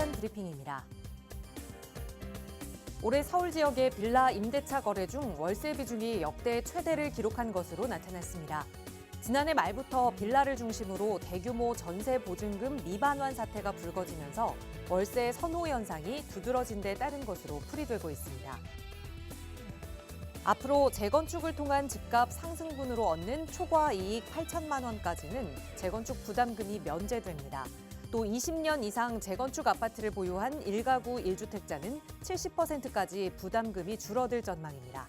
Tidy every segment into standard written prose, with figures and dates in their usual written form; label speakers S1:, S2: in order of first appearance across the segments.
S1: 부동산 브리핑입니다. 올해 서울 지역의 빌라 임대차 거래 중 월세 비중이 역대 최대를 기록한 것으로 나타났습니다. 지난해 말부터 빌라를 중심으로 대규모 전세 보증금 미반환 사태가 불거지면서 월세 선호 현상이 두드러진 데 따른 것으로 풀이되고 있습니다. 앞으로 재건축을 통한 집값 상승분으로 얻는 초과 이익 8천만 원까지는 재건축 부담금이 면제됩니다. 또 20년 이상 재건축 아파트를 보유한 1가구 1주택자는 70%까지 부담금이 줄어들 전망입니다.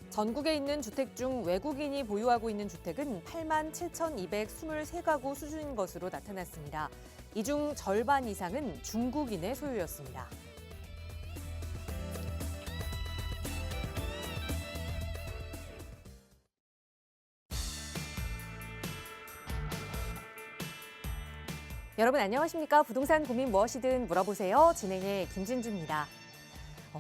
S1: 전국에 있는 주택 중 외국인이 보유하고 있는 주택은 8만 7,223가구 수준인 것으로 나타났습니다. 이 중 절반 이상은 중국인의 소유였습니다. 여러분 안녕하십니까? 부동산 고민 무엇이든 물어보세요. 진행의 김진주입니다.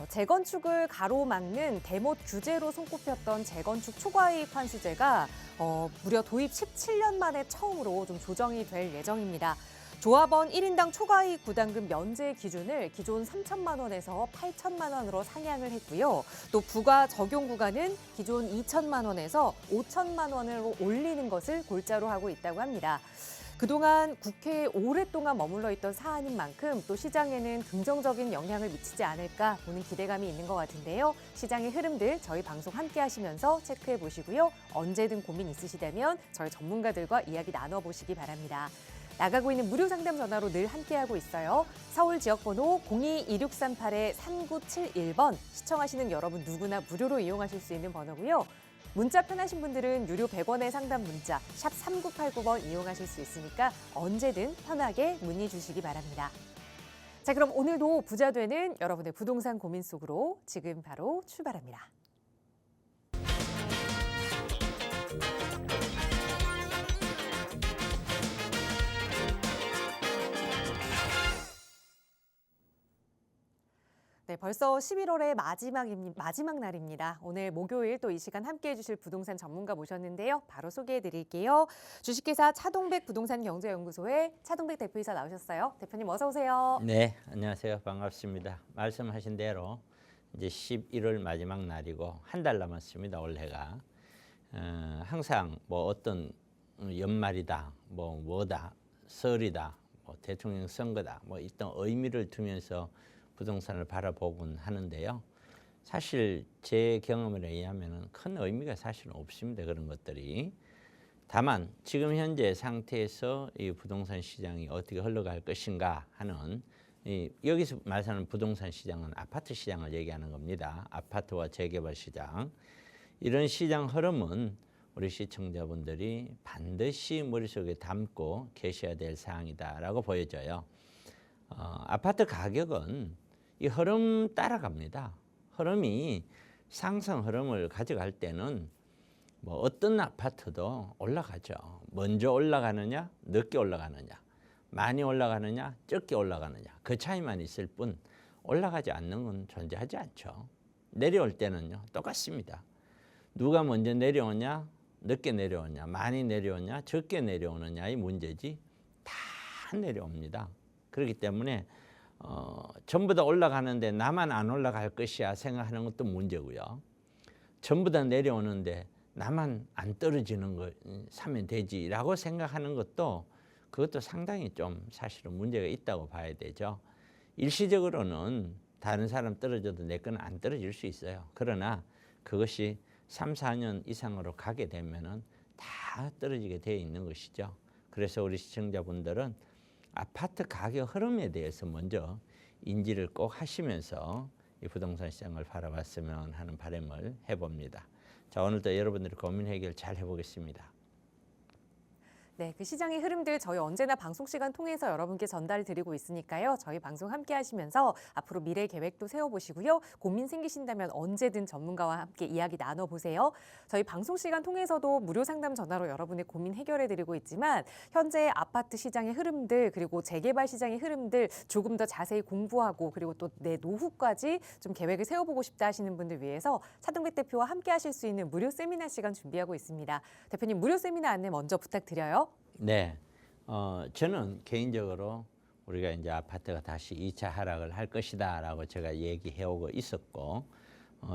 S1: 재건축을 가로막는 대못 규제로 손꼽혔던 재건축 초과이익 환수제가 무려 도입 17년 만에 처음으로 좀 조정이 될 예정입니다. 조합원 1인당 초과이익 부담금 면제 기준을 기존 3천만 원에서 8천만 원으로 상향을 했고요. 또 부과 적용 구간은 기존 2천만 원에서 5천만 원으로 올리는 것을 골자로 하고 있다고 합니다. 그동안 국회에 오랫동안 머물러 있던 사안인 만큼 또 시장에는 긍정적인 영향을 미치지 않을까 보는 기대감이 있는 것 같은데요. 시장의 흐름들 저희 방송 함께 하시면서 체크해 보시고요. 언제든 고민 있으시다면 저희 전문가들과 이야기 나눠보시기 바랍니다. 나가고 있는 무료 상담 전화로 늘 함께하고 있어요. 서울 지역번호 02-2638-3971번 시청하시는 여러분 누구나 무료로 이용하실 수 있는 번호고요. 문자 편하신 분들은 유료 100원의 상담 문자 샵 3989번 이용하실 수 있으니까 언제든 편하게 문의 주시기 바랍니다. 자, 그럼 오늘도 부자 되는 여러분의 부동산 고민 속으로 지금 바로 출발합니다. 네, 벌써 11월의 마지막 날입니다. 오늘 목요일 또 이 시간 함께해 주실 부동산 전문가 모셨는데요. 바로 소개해 드릴게요. 주식회사 차동백 부동산경제연구소의 차동백 대표이사 나오셨어요. 대표님 어서 오세요.
S2: 네, 안녕하세요. 반갑습니다. 말씀하신 대로 이제 11월 마지막 날이고 한 달 남았습니다. 올해가. 항상 뭐 어떤 연말이다, 뭐다, 설이다, 뭐 대통령 선거다, 뭐 어떤 의미를 두면서 부동산을 바라보곤 하는데요. 사실 제 경험에 의하면 큰 의미가 사실은 없습니다. 그런 것들이. 다만 지금 현재 상태에서 이 부동산 시장이 어떻게 흘러갈 것인가 하는 여기서 말하는 부동산 시장은 아파트 시장을 얘기하는 겁니다. 아파트와 재개발 시장. 이런 시장 흐름은 우리 시청자분들이 반드시 머릿속에 담고 계셔야 될 사항이다라고 보여져요. 아파트 가격은 이 흐름 따라갑니다. 흐름이 상승 흐름을 가져갈 때는 뭐 어떤 아파트도 올라가죠. 먼저 올라가느냐, 늦게 올라가느냐, 많이 올라가느냐, 적게 올라가느냐 그 차이만 있을 뿐 올라가지 않는 건 존재하지 않죠. 내려올 때는요 똑같습니다. 누가 먼저 내려오냐, 늦게 내려오냐, 많이 내려오냐, 적게 내려오느냐의 문제지 다 내려옵니다. 그렇기 때문에 전부 다 올라가는데 나만 안 올라갈 것이야 생각하는 것도 문제고요. 전부 다 내려오는데 나만 안 떨어지는 거 사면 되지라고 생각하는 것도 그것도 상당히 좀 사실은 문제가 있다고 봐야 되죠. 일시적으로는 다른 사람 떨어져도 내 거는 안 떨어질 수 있어요. 그러나 그것이 3, 4년 이상으로 가게 되면은 다 떨어지게 되어 있는 것이죠. 그래서 우리 시청자분들은 아파트 가격 흐름에 대해서 먼저 인지를 꼭 하시면서 이 부동산 시장을 바라봤으면 하는 바람을 해봅니다. 자, 오늘도 여러분들의 고민 해결 잘 해보겠습니다.
S1: 네, 그 시장의 흐름들 저희 언제나 방송 시간 통해서 여러분께 전달 드리고 있으니까요. 저희 방송 함께 하시면서 앞으로 미래 계획도 세워보시고요. 고민 생기신다면 언제든 전문가와 함께 이야기 나눠보세요. 저희 방송 시간 통해서도 무료 상담 전화로 여러분의 고민 해결해드리고 있지만 현재 아파트 시장의 흐름들 그리고 재개발 시장의 흐름들 조금 더 자세히 공부하고 그리고 또 내 노후까지 좀 계획을 세워보고 싶다 하시는 분들 위해서 차동백 대표와 함께 하실 수 있는 무료 세미나 시간 준비하고 있습니다. 대표님 무료 세미나 안내 먼저 부탁드려요.
S2: 네, 저는 개인적으로 우리가 이제 아파트가 다시 2차 하락을 할 것이다라고 제가 얘기해 오고 있었고,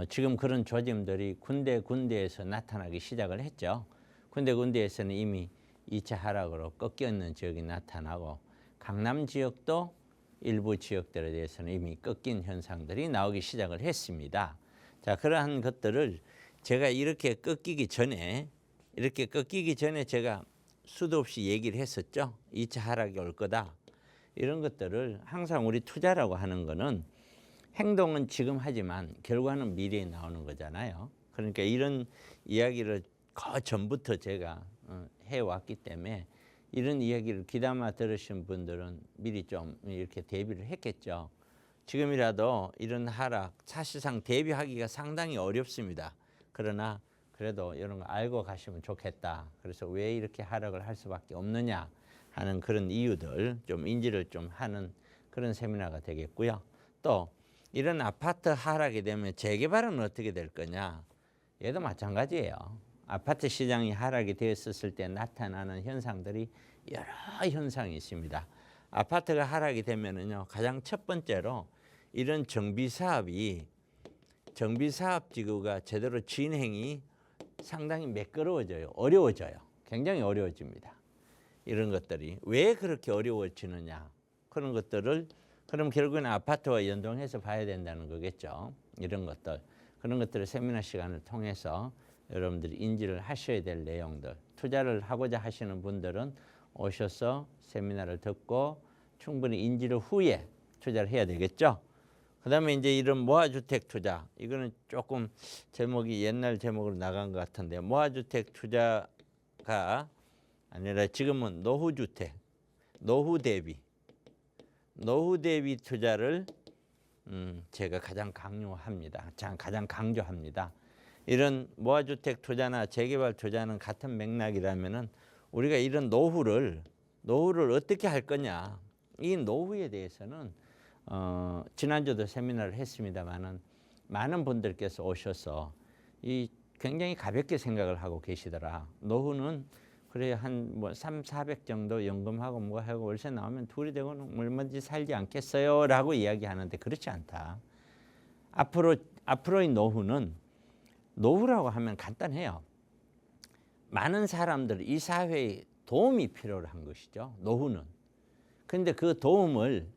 S2: 지금 그런 조짐들이 군데군데에서 나타나기 시작을 했죠. 군데군데에서는 이미 2차 하락으로 꺾여 있는 지역이 나타나고, 강남 지역도 일부 지역들에 대해서는 이미 꺾인 현상들이 나오기 시작을 했습니다. 자, 그러한 것들을 제가 이렇게 꺾이기 전에 제가 수도 없이 얘기를 했었죠. 2차 하락이 올 거다. 이런 것들을 항상 우리 투자라고 하는 거는 행동은 지금 하지만 결과는 미래에 나오는 거잖아요. 그러니까 이런 이야기를 그 전부터 제가 해왔기 때문에 이런 이야기를 귀담아 들으신 분들은 미리 좀 이렇게 대비를 했겠죠. 지금이라도 이런 하락 사실상 대비하기가 상당히 어렵습니다. 그러나 그래도 이런 거 알고 가시면 좋겠다. 그래서 왜 이렇게 하락을 할 수밖에 없느냐 하는 그런 이유들 좀 인지를 좀 하는 그런 세미나가 되겠고요. 또 이런 아파트 하락이 되면 재개발은 어떻게 될 거냐. 얘도 마찬가지예요. 아파트 시장이 하락이 되었을 때 나타나는 현상들이 여러 현상이 있습니다. 아파트가 하락이 되면은요, 가장 첫 번째로 이런 정비사업 지구가 제대로 진행이 상당히 매끄러워져요. 어려워져요. 굉장히 어려워집니다. 이런 것들이 왜 그렇게 어려워지느냐. 그런 것들을 그럼 결국은 아파트와 연동해서 봐야 된다는 거겠죠. 이런 것들. 그런 것들을 세미나 시간을 통해서 여러분들이 인지를 하셔야 될 내용들. 투자를 하고자 하시는 분들은 오셔서 세미나를 듣고 충분히 인지를 후에 투자를 해야 되겠죠. 그 다음에 이제 이런 모아주택 투자. 이거는 조금 제목이 옛날 제목으로 나간 것 같은데, 모아주택 투자가 아니라 지금은 노후주택, 노후 대비 투자를 제가 가장 강조합니다. 이런 모아주택 투자나 재개발 투자는 같은 맥락이라면은 우리가 이런 노후를 어떻게 할 거냐. 이 노후에 대해서는 지난주도 세미나를 했습니다만은 많은 분들께서 오셔서 이 굉장히 가볍게 생각을 하고 계시더라. 노후는 그래 한 뭐 300-400 정도 연금하고 뭐 하고 월세 나오면 둘이 되고는 얼마든지 살지 않겠어요라고 이야기하는데 그렇지 않다. 앞으로의 노후라고 하면 간단해요. 많은 사람들 이 사회에 도움이 필요한 것이죠. 노후는. 그런데 그 도움을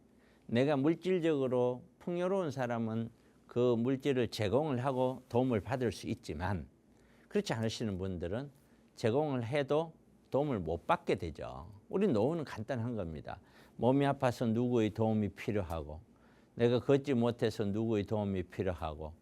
S2: 내가 물질적으로 풍요로운 사람은 그 물질을 제공을 하고 도움을 받을 수 있지만 그렇지 않으시는 분들은 제공을 해도 도움을 못 받게 되죠. 우리 노후는 간단한 겁니다. 몸이 아파서 누구의 도움이 필요하고, 내가 걷지 못해서 누구의 도움이 필요하고,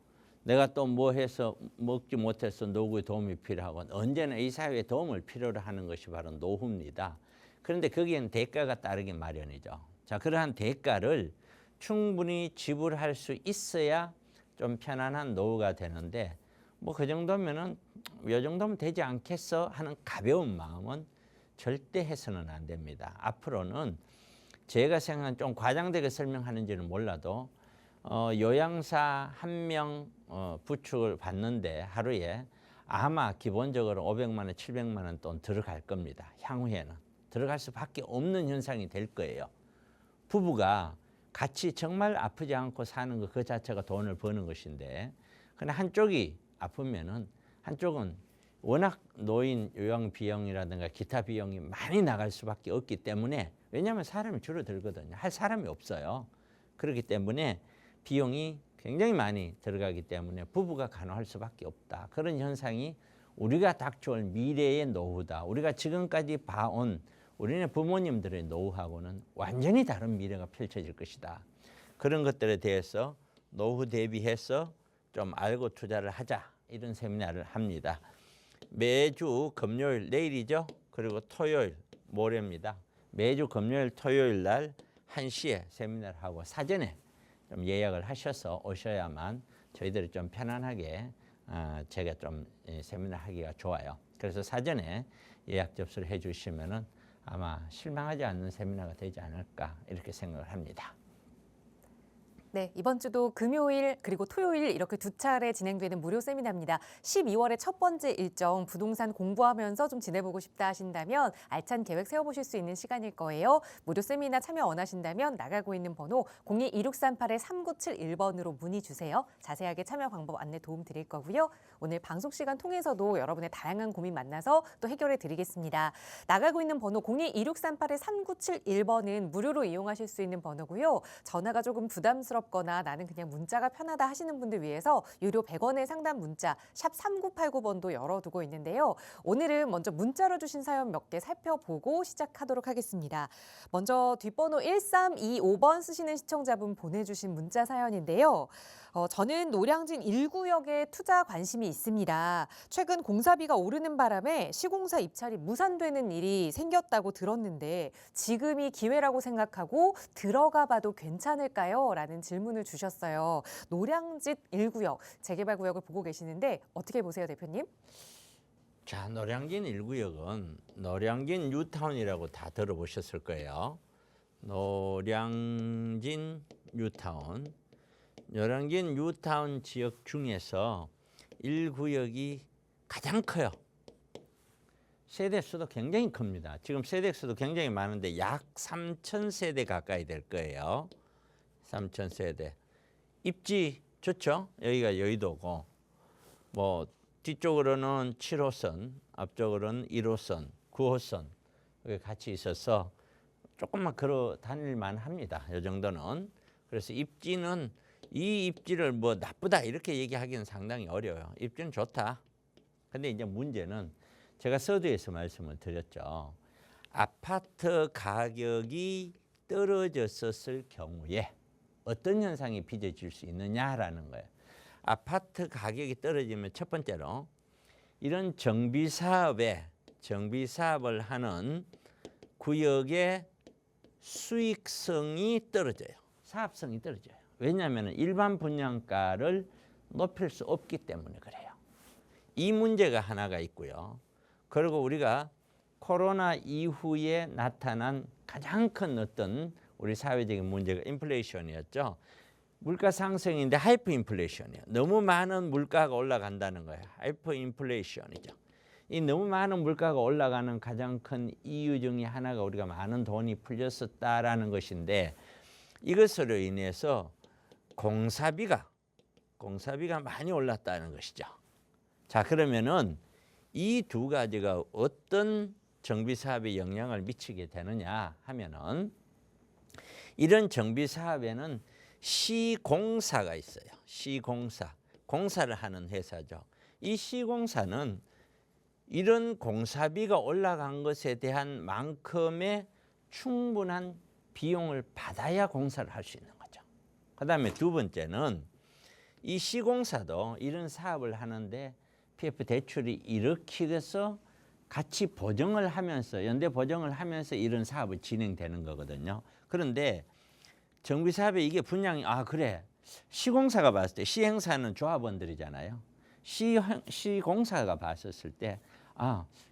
S2: 내가 또 뭐 해서 먹지 못해서 누구의 도움이 필요하고, 언제나 이 사회에 도움을 필요로 하는 것이 바로 노후입니다. 그런데 거기에는 대가가 따르기 마련이죠. 자, 그러한 대가를 충분히 지불할 수 있어야 좀 편안한 노후가 되는데, 뭐 그 정도면은 요 정도면 되지 않겠어 하는 가벼운 마음은 절대 해서는 안 됩니다. 앞으로는 제가 생각하는 좀 과장되게 설명하는지는 몰라도 요양사 한 명 부축을 받는데 하루에 아마 기본적으로 500만 원, 700만 원 돈 들어갈 겁니다. 향후에는 들어갈 수밖에 없는 현상이 될 거예요. 부부가 같이 정말 아프지 않고 사는 것 그 자체가 돈을 버는 것인데, 근데 한쪽이 아프면은 한쪽은 워낙 노인 요양 비용이라든가 기타 비용이 많이 나갈 수밖에 없기 때문에, 왜냐하면 사람이 줄어들거든요. 할 사람이 없어요. 그렇기 때문에 비용이 굉장히 많이 들어가기 때문에 부부가 간호할 수밖에 없다. 그런 현상이 우리가 닥쳐올 미래의 노후다. 우리가 지금까지 봐온 우리네 부모님들의 노후하고는 완전히 다른 미래가 펼쳐질 것이다. 그런 것들에 대해서 노후 대비해서 좀 알고 투자를 하자. 이런 세미나를 합니다. 매주 금요일, 내일이죠. 그리고 토요일, 모레입니다. 매주 금요일, 토요일 날 1시에 세미나를 하고 사전에 좀 예약을 하셔서 오셔야만 저희들이 좀 편안하게 제가 좀 세미나 하기가 좋아요. 그래서 사전에 예약 접수를 해주시면은 아마 실망하지 않는 세미나가 되지 않을까 이렇게 생각을 합니다.
S1: 네, 이번 주도 금요일 그리고 토요일 이렇게 두 차례 진행되는 무료 세미나입니다. 12월의 첫 번째 일정 부동산 공부하면서 좀 지내보고 싶다 하신다면 알찬 계획 세워보실 수 있는 시간일 거예요. 무료 세미나 참여 원하신다면 나가고 있는 번호 02-2638-3971번으로 문의 주세요. 자세하게 참여 방법 안내 도움 드릴 거고요. 오늘 방송 시간 통해서도 여러분의 다양한 고민 만나서 또 해결해 드리겠습니다. 나가고 있는 번호 02-2638-3971번은 무료로 이용하실 수 있는 번호고요. 전화가 조금 부담스럽거나 나는 그냥 문자가 편하다 하시는 분들 위해서 유료 100원의 상담 문자 샵 3989번도 열어두고 있는데요. 오늘은 먼저 문자로 주신 사연 몇 개 살펴보고 시작하도록 하겠습니다. 먼저 뒷번호 1325번 쓰시는 시청자분 보내주신 문자 사연인데요. 저는 노량진 1구역에 투자 관심이 있습니다. 최근 공사비가 오르는 바람에 시공사 입찰이 무산되는 일이 생겼다고 들었는데 지금이 기회라고 생각하고 들어가 봐도 괜찮을까요? 라는 질문을 주셨어요. 노량진 1구역 재개발 구역을 보고 계시는데 어떻게 보세요, 대표님?
S2: 자, 노량진 1구역은 노량진 뉴타운이라고 다 들어보셨을 거예요. 노량진 뉴타운. 노량진 뉴타운 지역 중에서 1구역이 가장 커요. 세대수도 굉장히 큽니다. 지금 세대수도 굉장히 많은데 약 3,000세대 가까이 될 거예요. 3,000세대. 입지 좋죠? 여기가 여의도고 뭐 뒤쪽으로는 7호선, 앞쪽으로는 1호선, 9호선 여기 같이 있어서 조금만 걸어 다닐만 합니다. 이 정도는. 그래서 입지는 이 입지를 뭐 나쁘다 이렇게 얘기하기는 상당히 어려워요. 입지는 좋다. 근데 이제 문제는 제가 서두에서 말씀을 드렸죠. 아파트 가격이 떨어졌었을 경우에 어떤 현상이 빚어질 수 있느냐라는 거예요. 아파트 가격이 떨어지면 첫 번째로 이런 정비사업을 하는 구역의 수익성이 떨어져요. 사업성이 떨어져요. 왜냐하면 일반 분양가를 높일 수 없기 때문에 그래요. 이 문제가 하나가 있고요. 그리고 우리가 코로나 이후에 나타난 가장 큰 어떤 우리 사회적인 문제가 인플레이션이었죠. 물가 상승인데 하이퍼 인플레이션이에요. 너무 많은 물가가 올라간다는 거예요. 하이퍼 인플레이션이죠. 이 너무 많은 물가가 올라가는 가장 큰 이유 중에 하나가 우리가 많은 돈이 풀렸었다라는 것인데 이것으로 인해서 공사비가 많이 올랐다는 것이죠. 자, 그러면은 이 두 가지가 어떤 정비 사업에 영향을 미치게 되느냐 하면은 이런 정비 사업에는 시공사가 있어요. 시공사, 공사를 하는 회사죠. 이 시공사는 이런 공사비가 올라간 것에 대한 만큼의 충분한 비용을 받아야 공사를 할 수 있는 거죠. 그다음에 두 번째는 이 시공사도 이런 사업을 하는데 PF 대출이 일으키면서 같이 보증을 하면서 연대 보증을 하면서 이런 사업을 진행되는 거거든요. 그런데 정비사업에 이게 분양이 그래 시공사가 봤을 때 시행사는 조합원들이잖아요. 시공사가 봤었을 때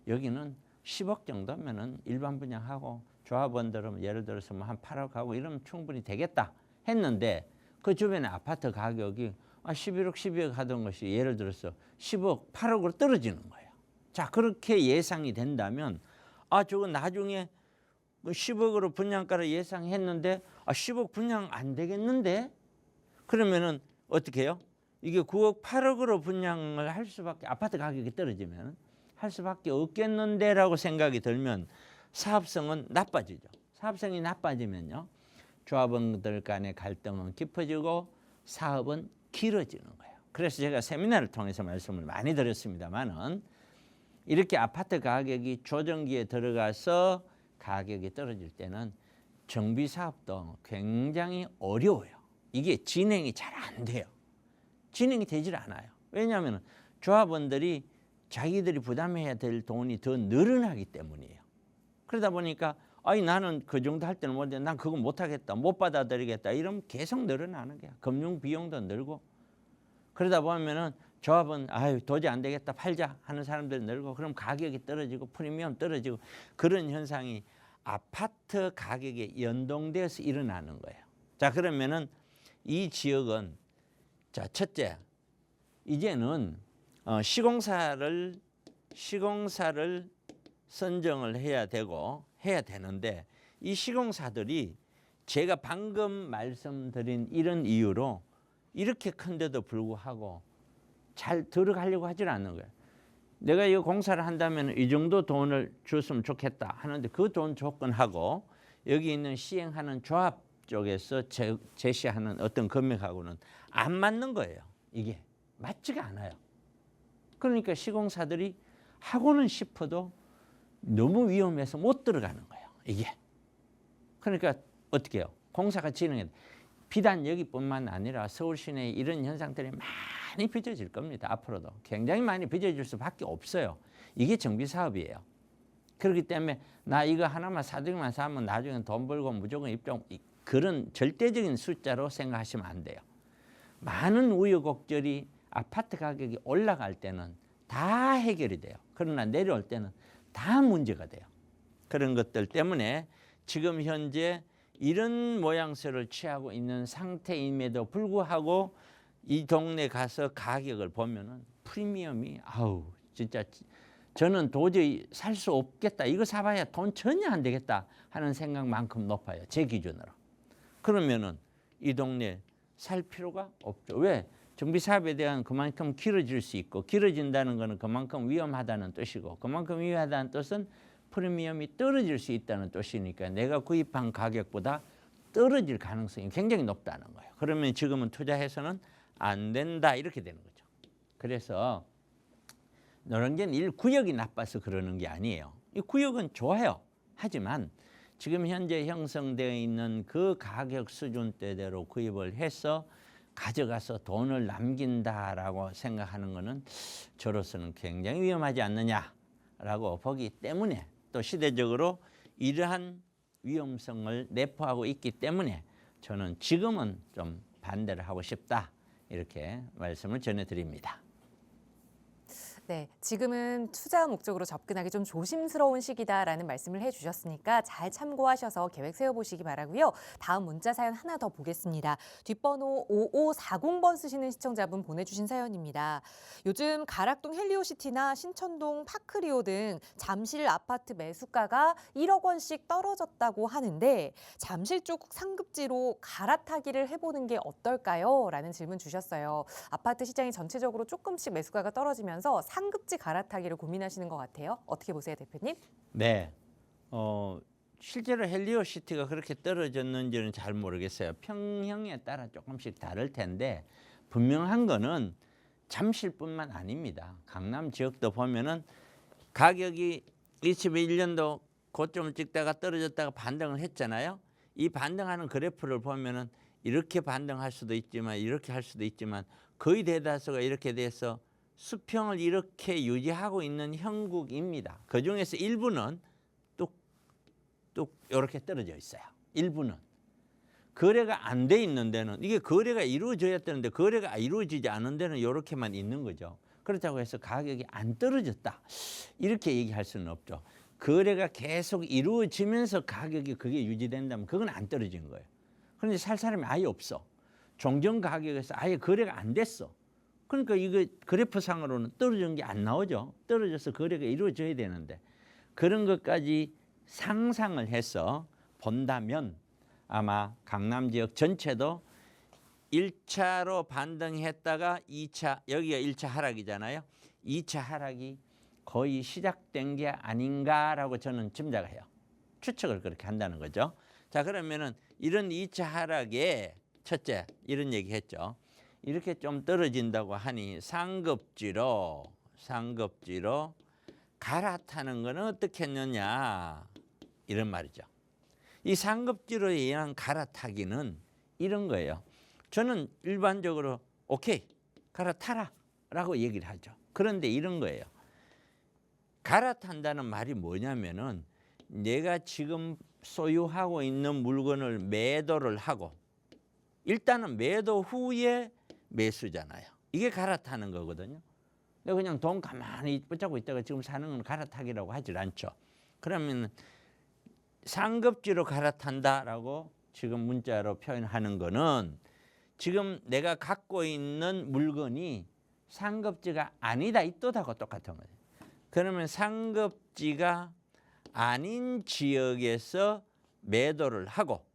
S2: 여기는 10억 정도면은 일반 분양하고 조합원들은 예를 들어서 뭐 한 8억 하고 이러면 충분히 되겠다 했는데 그 주변에 아파트 가격이 11억, 12억 하던 것이 예를 들어서 10억, 8억으로 떨어지는 거예요. 자, 그렇게 예상이 된다면 저건 나중에 10억으로 분양가를 예상했는데 10억 분양 안 되겠는데? 그러면은 어떻게 해요? 이게 9억, 8억으로 분양을 할 수밖에 아파트 가격이 떨어지면 할 수밖에 없겠는데라고 생각이 들면 사업성은 나빠지죠. 사업성이 나빠지면요. 조합원들 간의 갈등은 깊어지고 사업은 길어지는 거예요. 그래서 제가 세미나를 통해서 말씀을 많이 드렸습니다만은 이렇게 아파트 가격이 조정기에 들어가서 가격이 떨어질 때는 정비 사업도 굉장히 어려워요. 이게 진행이 잘 안 돼요. 진행이 되질 않아요. 왜냐하면 조합원들이 자기들이 부담해야 될 돈이 더 늘어나기 때문이에요. 그러다 보니까 나는 그 정도 할 때는 못해. 난 그거 못하겠다. 못 받아들이겠다. 이러면 계속 늘어나는 거야. 금융 비용도 늘고. 그러다 보면은 조합은 도저히 안 되겠다. 팔자 하는 사람들이 늘고 그럼 가격이 떨어지고 프리미엄 떨어지고 그런 현상이 아파트 가격에 연동돼서 일어나는 거예요. 자, 그러면은 이 지역은 자 첫째 이제는 시공사를 선정을 해야 되는데 이 시공사들이 제가 방금 말씀드린 이런 이유로 이렇게 큰데도 불구하고 잘 들어가려고 하질 않는 거예요. 내가 이 공사를 한다면 이 정도 돈을 줬으면 좋겠다 하는데 그 돈 조건하고 여기 있는 시행하는 조합 쪽에서 제시하는 어떤 금액하고는 안 맞는 거예요. 이게 맞지가 않아요. 그러니까 시공사들이 하고는 싶어도 너무 위험해서 못 들어가는 거예요. 이게. 그러니까 어떻게 해요? 공사가 진행해. 비단 여기뿐만 아니라 서울 시내에 이런 현상들이 많이 빚어질 겁니다. 앞으로도 굉장히 많이 빚어질 수밖에 없어요. 이게 정비 사업이에요. 그렇기 때문에 나 이거 하나만 사들만 사면 나중에 돈 벌고 무조건 입점, 그런 절대적인 숫자로 생각하시면 안 돼요. 많은 우여곡절이 아파트 가격이 올라갈 때는 다 해결이 돼요. 그러나 내려올 때는 다 문제가 돼요. 그런 것들 때문에 지금 현재 이런 모양새를 취하고 있는 상태임에도 불구하고 이 동네 가서 가격을 보면은 프리미엄이 진짜 저는 도저히 살 수 없겠다. 이거 사봐야 돈 전혀 안 되겠다 하는 생각만큼 높아요. 제 기준으로. 그러면은 이 동네 살 필요가 없죠. 왜? 정비 사업에 대한 그만큼 길어질 수 있고 길어진다는 것은 그만큼 위험하다는 뜻이고 그만큼 위험하다는 뜻은 프리미엄이 떨어질 수 있다는 뜻이니까 내가 구입한 가격보다 떨어질 가능성이 굉장히 높다는 거예요. 그러면 지금은 투자해서는 안 된다 이렇게 되는 거죠. 그래서 노량진 구역이 나빠서 그러는 게 아니에요. 이 구역은 좋아요. 하지만 지금 현재 형성되어 있는 그 가격 수준대로 구입을 해서 가져가서 돈을 남긴다라고 생각하는 것은 저로서는 굉장히 위험하지 않느냐라고 보기 때문에 또 시대적으로 이러한 위험성을 내포하고 있기 때문에 저는 지금은 좀 반대를 하고 싶다 이렇게 말씀을 전해드립니다.
S1: 네, 지금은 투자 목적으로 접근하기 좀 조심스러운 시기다라는 말씀을 해주셨으니까 잘 참고하셔서 계획 세워보시기 바라고요. 다음 문자 사연 하나 더 보겠습니다. 뒷번호 5540번 쓰시는 시청자분 보내주신 사연입니다. 요즘 가락동 헬리오시티나 신천동 파크리오 등 잠실 아파트 매수가가 1억 원씩 떨어졌다고 하는데 잠실 쪽 상급지로 갈아타기를 해보는 게 어떨까요? 라는 질문 주셨어요. 아파트 시장이 전체적으로 조금씩 매수가가 떨어지면서 상급지 갈아타기를 고민하시는 것 같아요. 어떻게 보세요, 대표님?
S2: 네, 실제로 헬리오시티가 그렇게 떨어졌는지는 잘 모르겠어요. 평형에 따라 조금씩 다를 텐데 분명한 거는 잠실뿐만 아닙니다. 강남 지역도 보면은 가격이 21년도 고점을 찍다가 떨어졌다가 반등을 했잖아요. 이 반등하는 그래프를 보면은 이렇게 반등할 수도 있지만 이렇게 할 수도 있지만 거의 대다수가 이렇게 돼서 수평을 이렇게 유지하고 있는 형국입니다. 그중에서 일부는 뚝뚝 이렇게 떨어져 있어요. 일부는. 거래가 안 돼 있는 데는 이게 거래가 이루어져야 되는데 거래가 이루어지지 않은 데는 이렇게만 있는 거죠. 그렇다고 해서 가격이 안 떨어졌다. 이렇게 얘기할 수는 없죠. 거래가 계속 이루어지면서 가격이 그게 유지된다면 그건 안 떨어진 거예요. 그런데 살 사람이 아예 없어. 종전 가격에서 아예 거래가 안 됐어. 그러니까 이거 그래프상으로는 떨어진 게 안 나오죠. 떨어져서 거래가 이루어져야 되는데 그런 것까지 상상을 해서 본다면 아마 강남 지역 전체도 1차로 반등했다가 2차, 여기가 1차 하락이잖아요. 2차 하락이 거의 시작된 게 아닌가라고 저는 짐작해요. 추측을 그렇게 한다는 거죠. 자, 그러면은 이런 2차 하락에 첫째 이런 얘기 했죠. 이렇게 좀 떨어진다고 하니 상급지로 갈아타는 거는 어떻게 했느냐 이런 말이죠. 이 상급지로 의한 갈아타기는 이런 거예요. 저는 일반적으로 오케이 갈아타라 라고 얘기를 하죠. 그런데 이런 거예요. 갈아탄다는 말이 뭐냐면은 내가 지금 소유하고 있는 물건을 매도를 하고 일단은 매도 후에 매수잖아요. 이게 갈아타는 거거든요. 내가 그냥 돈 가만히 붙잡고 있다가 지금 사는 건 갈아타기라고 하질 않죠. 그러면 상급지로 갈아탄다라고 지금 문자로 표현하는 거는 지금 내가 갖고 있는 물건이 상급지가 아니다 이또다고 똑같은 거예요. 그러면 상급지가 아닌 지역에서 매도를 하고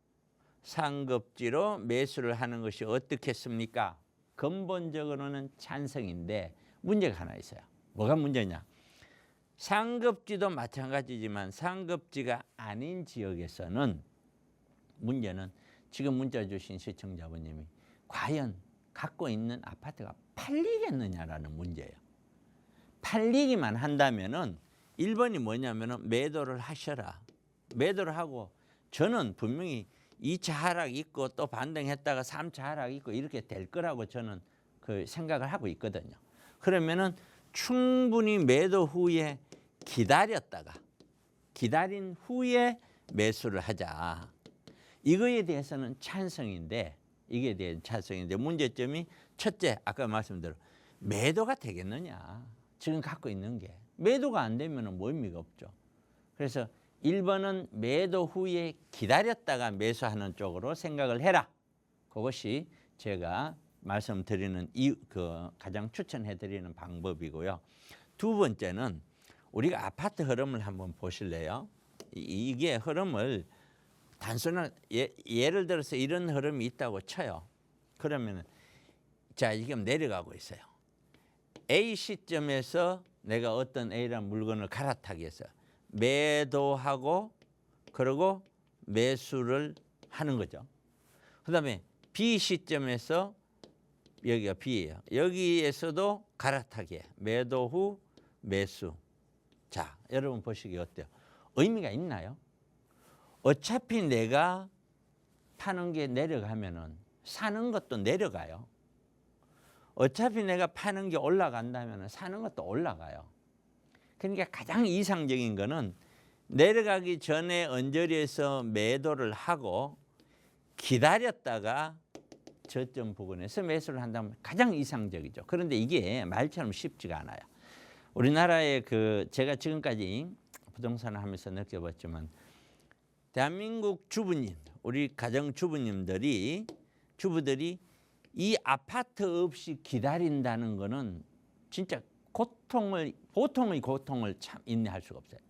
S2: 상급지로 매수를 하는 것이 어떻겠습니까? 근본적으로는 찬성인데 문제가 하나 있어요. 뭐가 문제냐? 상급지도 마찬가지지만 상급지가 아닌 지역에서는 문제는 지금 문자 주신 시청자분님이 과연 갖고 있는 아파트가 팔리겠느냐라는 문제예요. 팔리기만 한다면은 1번이 뭐냐면은 매도를 하셔라. 매도를 하고 저는 분명히 2차 하락 있고 또 반등했다가 3차 하락 있고 이렇게 될 거라고 저는 그 생각을 하고 있거든요. 그러면은 충분히 매도 후에 기다렸다가 기다린 후에 매수를 하자. 이거에 대해서는 찬성인데 이게 대한 찬성인데 문제점이 첫째 아까 말씀대로 매도가 되겠느냐. 지금 갖고 있는 게 매도가 안 되면 뭐 의미가 없죠. 그래서 1번은 매도 후에 기다렸다가 매수하는 쪽으로 생각을 해라. 그것이 제가 말씀드리는 가장 추천해드리는 방법이고요. 두 번째는 우리가 아파트 흐름을 한번 보실래요? 이게 흐름을 단순한 예를 들어서 이런 흐름이 있다고 쳐요. 그러면 자 지금 내려가고 있어요. A 시점에서 내가 어떤 A라는 물건을 갈아타기 위해서 매도하고 그리고 매수를 하는 거죠. 그 다음에 B 시점에서 여기가 B예요. 여기에서도 갈아타기 매도 후 매수. 자 여러분 보시기 어때요? 의미가 있나요? 어차피 내가 파는 게 내려가면은 사는 것도 내려가요. 어차피 내가 파는 게 올라간다면 사는 것도 올라가요. 그러니까 가장 이상적인 거는 내려가기 전에 언저리에서 매도를 하고 기다렸다가 저점 부근에서 매수를 한다면 가장 이상적이죠. 그런데 이게 말처럼 쉽지가 않아요. 우리나라의 제가 지금까지 부동산을 하면서 느껴봤지만 대한민국 주부님, 우리 가정 주부들이 이 아파트 없이 기다린다는 거는 진짜 보통의 고통을 참 인내할 수가 없어요.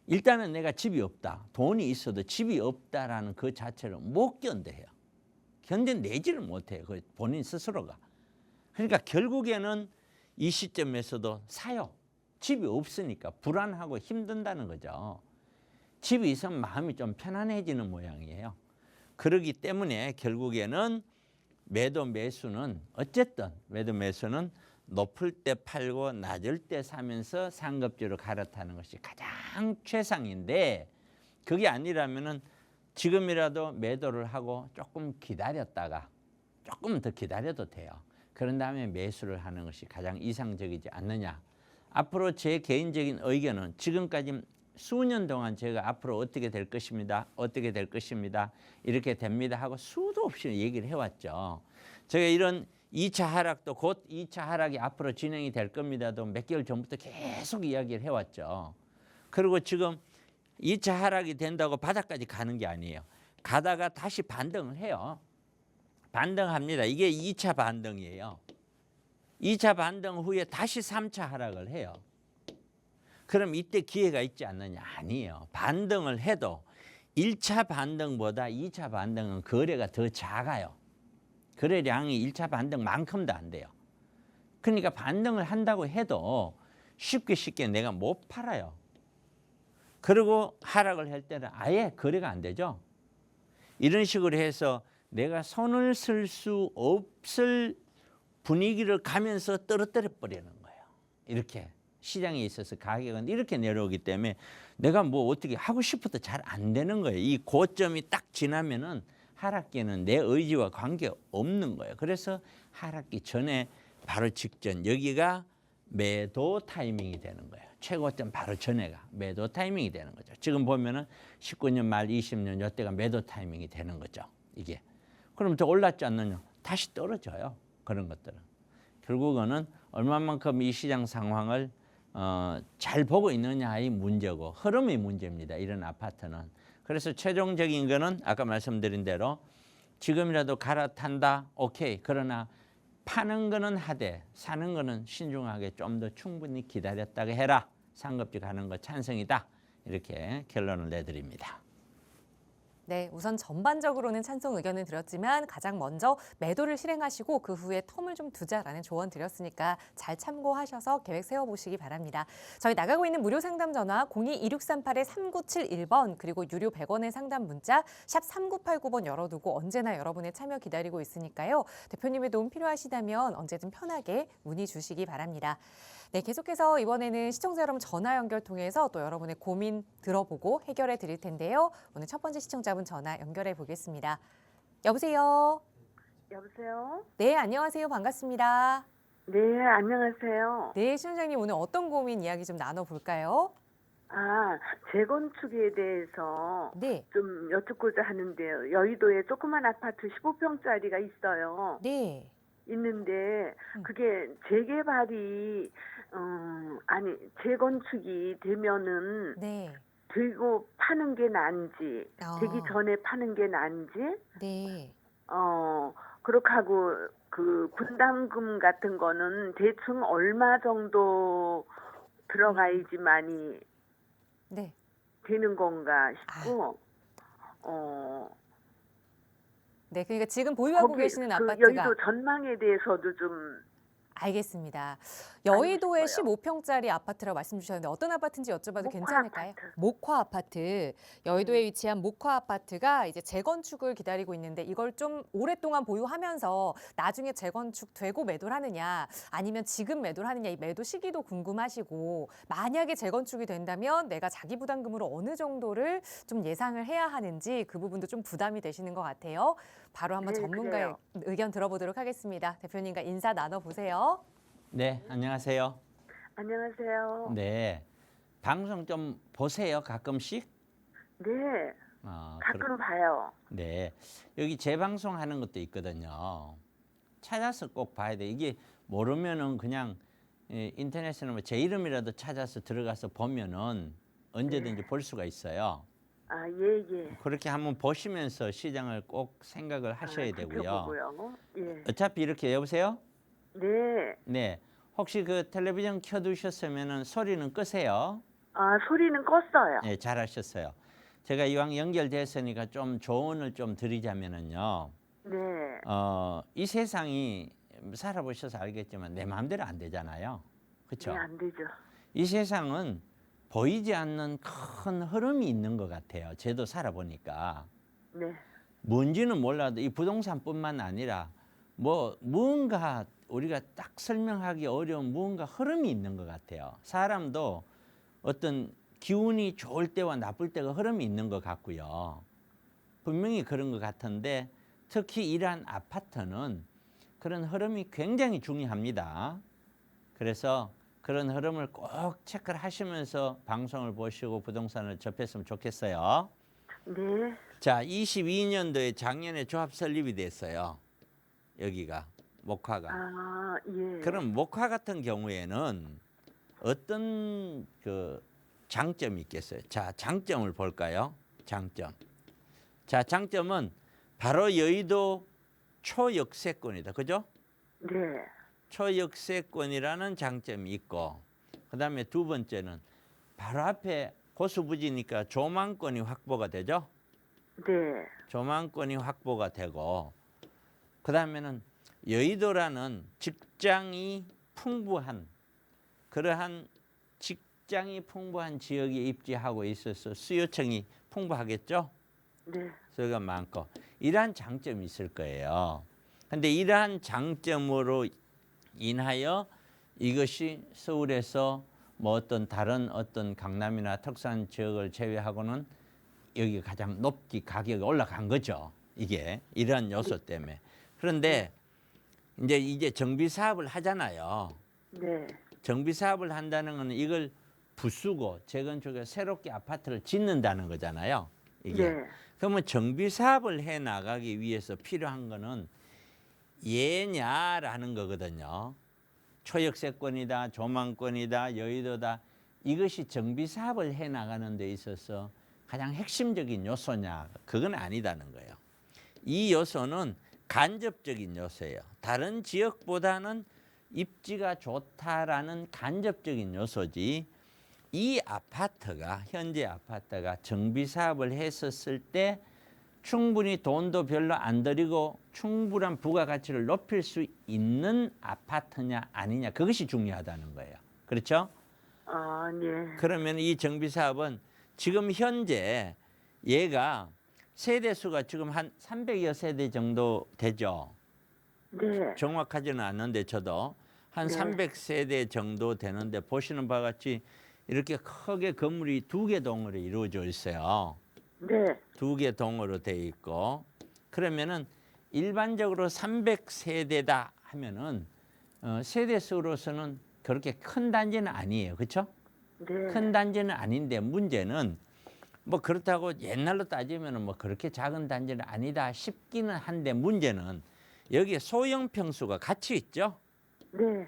S2: 일단은 내가 집이 없다. 돈이 있어도 집이 없다라는 그 자체를 못 견뎌해요. 견뎌내지를 못해요. 그 본인 스스로가. 그러니까 결국에는 이 시점에서도 사요. 집이 없으니까 불안하고 힘든다는 거죠. 집이 있으면 마음이 좀 편안해지는 모양이에요. 그렇기 때문에 결국에는 매도 매수는 어쨌든 매도 매수는 높을 때 팔고 낮을 때 사면서 상급지로 갈아타는 것이 가장 최상인데 그게 아니라면은 지금이라도 매도를 하고 조금 기다렸다가 조금 더 기다려도 돼요. 그런 다음에 매수를 하는 것이 가장 이상적이지 않느냐. 앞으로 제 개인적인 의견은 지금까지 수년 동안 제가 앞으로 어떻게 될 것입니다. 어떻게 될 것입니다. 이렇게 됩니다 하고 수도 없이 얘기를 해왔죠. 제가 이런 2차 하락도 곧 2차 하락이 앞으로 진행이 될 겁니다도 몇 개월 전부터 계속 이야기를 해왔죠. 그리고 지금 2차 하락이 된다고 바닥까지 가는 게 아니에요. 가다가 다시 반등을 해요. 반등합니다. 이게 2차 반등이에요. 2차 반등 후에 다시 3차 하락을 해요. 그럼 이때 기회가 있지 않느냐? 아니에요. 반등을 해도 1차 반등보다 2차 반등은 거래가 더 작아요. 거래량이 1차 반등만큼도 안 돼요. 그러니까 반등을 한다고 해도 쉽게 내가 못 팔아요. 그리고 하락을 할 때는 아예 거래가 안 되죠. 이런 식으로 해서 내가 손을 쓸 수 없을 분위기를 가면서 떨어뜨려 버리는 거예요. 이렇게 시장에 있어서 가격은 이렇게 내려오기 때문에 내가 뭐 어떻게 하고 싶어도 잘 안 되는 거예요. 이 고점이 딱 지나면은 하락기는 내 의지와 관계 없는 거예요. 그래서 하락기 전에 바로 직전 여기가 매도 타이밍이 되는 거예요. 최고점 바로 전에가 매도 타이밍이 되는 거죠. 지금 보면은 19년 말 20년 이때가 매도 타이밍이 되는 거죠. 이게. 그럼 더 올랐지 않느냐? 다시 떨어져요. 그런 것들은. 결국은 얼마만큼 이 시장 상황을 잘 보고 있느냐의 문제고 흐름의 문제입니다. 이런 아파트는. 그래서 최종적인 거는 아까 말씀드린 대로 지금이라도 갈아탄다. 오케이. 그러나 파는 거는 하되 사는 거는 신중하게 좀 더 충분히 기다렸다가 해라. 상급지 가는 거 찬성이다. 이렇게 결론을 내드립니다.
S1: 네, 우선 전반적으로는 찬성 의견을 드렸지만 가장 먼저 매도를 실행하시고 그 후에 텀을 좀 두자라는 조언 드렸으니까 잘 참고하셔서 계획 세워보시기 바랍니다. 저희 나가고 있는 무료 상담 전화 02-2638-3971번 그리고 유료 100원의 상담 문자 샵 3989번 열어두고 언제나 여러분의 참여 기다리고 있으니까요. 대표님의 도움 필요하시다면 언제든 편하게 문의 주시기 바랍니다. 네, 계속해서 이번에는 시청자 여러분 전화 연결 통해서 또 여러분의 고민 들어보고 해결해 드릴 텐데요. 오늘 첫 번째 시청자분 전화 연결해 보겠습니다. 여보세요?
S3: 여보세요?
S1: 네, 안녕하세요. 반갑습니다.
S3: 네, 안녕하세요.
S1: 네, 신원장님 오늘 어떤 고민 이야기 좀 나눠볼까요?
S3: 아, 재건축에 대해서
S1: 네,
S3: 좀 여쭙고자 하는데요. 여의도에 조그만 아파트 15평짜리가 있어요.
S1: 네.
S3: 있는데 그게 재개발이 재건축이 되면은
S1: 네.
S3: 들고 파는 게 나은지,
S1: 어.
S3: 되기 전에 파는 게 나은지,
S1: 네.
S3: 그렇게 하고 그 분담금 같은 거는 대충 얼마 정도 들어가야지만이
S1: 네.
S3: 되는 건가 싶고,
S1: 네, 그러니까 지금 보유하고
S3: 거기
S1: 계시는
S3: 그
S1: 아파트가
S3: 여의도 전망에 대해서도 좀
S1: 알겠습니다. 여의도에
S3: 싶어요.
S1: 15평짜리 아파트라고 말씀 주셨는데 어떤 아파트인지 여쭤봐도
S3: 목화
S1: 괜찮을까요?
S3: 아파트.
S1: 목화 아파트. 여의도에 위치한 목화 아파트가 이제 재건축을 기다리고 있는데 이걸 좀 오랫동안 보유하면서 나중에 재건축 되고 매도를 하느냐 아니면 지금 매도를 하느냐 이 매도 시기도 궁금하시고 만약에 재건축이 된다면 내가 자기 부담금으로 어느 정도를 좀 예상을 해야 하는지 그 부분도 좀 부담이 되시는 것 같아요. 바로 한번
S3: 네,
S1: 전문가의
S3: 그래요.
S1: 의견 들어보도록 하겠습니다. 대표님과 인사 나눠보세요.
S2: 네, 안녕하세요.
S3: 안녕하세요.
S2: 네, 방송 좀 보세요. 가끔씩.
S3: 네,
S2: 그럼-
S3: 가끔 봐요.
S2: 네, 여기 재방송하는 것도 있거든요. 찾아서 꼭 봐야 돼. 이게 모르면은 그냥 인터넷에는 제 이름이라도 찾아서 들어가서 보면은 언제든지 볼 수가 있어요.
S3: 아, 예, 예.
S2: 그렇게 한번 보시면서 시장을 꼭 생각을 하셔야 되고요.
S3: 지켜보고요. 예.
S2: 어차피 이렇게 여보세요?
S3: 네.
S2: 네. 혹시 그 텔레비전 켜두셨으면은 소리는 끄세요.
S3: 아, 소리는 껐어요.
S2: 네, 잘하셨어요. 제가 이왕 연결됐으니까 좀 조언을 좀 드리자면은요.
S3: 네.
S2: 이 세상이 살아보셔서 알겠지만 내 마음대로 안 되잖아요. 그렇죠?
S3: 네, 안 되죠.
S2: 이 세상은 보이지 않는 큰 흐름이 있는 것 같아요. 저도 살아보니까.
S3: 네.
S2: 뭔지는 몰라도 이 부동산뿐만 아니라 뭐 무언가 우리가 딱 설명하기 어려운 무언가 흐름이 있는 것 같아요. 사람도 어떤 기운이 좋을 때와 나쁠 때가 흐름이 있는 것 같고요. 분명히 그런 것 같은데 특히 이러한 아파트는 그런 흐름이 굉장히 중요합니다. 그래서 그런 흐름을 꼭 체크를 하시면서 방송을 보시고 부동산을 접했으면 좋겠어요.
S3: 네.
S2: 자, 22년도에 작년에 조합 설립이 됐어요. 여기가 목화가.
S3: 아, 예.
S2: 그럼 목화 같은 경우에는 어떤 그 장점이 있겠어요? 자, 장점을 볼까요? 장점. 자, 장점은 바로 여의도 초역세권이다. 그죠?
S3: 네.
S2: 초역세권이라는 장점이 있고 그다음에 두 번째는 바로 앞에 고수부지니까 조망권이 확보가 되죠.
S3: 네.
S2: 조망권이 확보가 되고 그다음에는 여의도라는 직장이 풍부한 그러한 직장이 풍부한 지역에 입지하고 있어서 수요층이 풍부하겠죠.
S3: 네.
S2: 수요가 많고 이러한 장점이 있을 거예요. 근데 이러한 장점으로 인하여 이것이 서울에서 뭐 어떤 다른 어떤 강남이나 특산 지역을 제외하고는 여기 가장 높게 가격이 올라간 거죠. 이게 이러한 요소 때문에. 그런데 이제 정비 사업을 하잖아요.
S3: 네.
S2: 정비 사업을 한다는 것은 이걸 부수고 재건축에 새롭게 아파트를 짓는다는 거잖아요. 이게.
S3: 네.
S2: 그러면 정비 사업을 해 나가기 위해서 필요한 거는 예냐라는 거거든요. 초역세권이다, 조망권이다, 여의도다. 이것이 정비 사업을 해 나가는 데 있어서 가장 핵심적인 요소냐? 그건 아니다는 거예요. 이 요소는 간접적인 요소예요. 다른 지역보다는 입지가 좋다라는 간접적인 요소지, 이 아파트가, 현재 아파트가 정비 사업을 했었을 때 충분히 돈도 별로 안 들이고 충분한 부가가치를 높일 수 있는 아파트냐 아니냐, 그것이 중요하다는 거예요. 그렇죠?
S3: 아, 네.
S2: 그러면 이 정비 사업은 지금 현재 얘가 세대 수가 지금 한 300여 세대 정도 되죠.
S3: 네.
S2: 정확하지는 않는데 저도 한
S3: 네.
S2: 300세대 정도 되는데, 보시는 바와 같이 이렇게 크게 건물이 2개 동으로 이루어져 있어요.
S3: 네.
S2: 2개 동으로 돼 있고, 그러면은 일반적으로 300세대다 하면은 세대 수로서는 그렇게 큰 단지는 아니에요. 그렇죠?
S3: 네.
S2: 큰 단지는 아닌데, 문제는 뭐 그렇다고 옛날로 따지면은 뭐 그렇게 작은 단지는 아니다 싶기는 한데, 문제는 여기에 소형 평수가 같이 있죠.
S3: 네.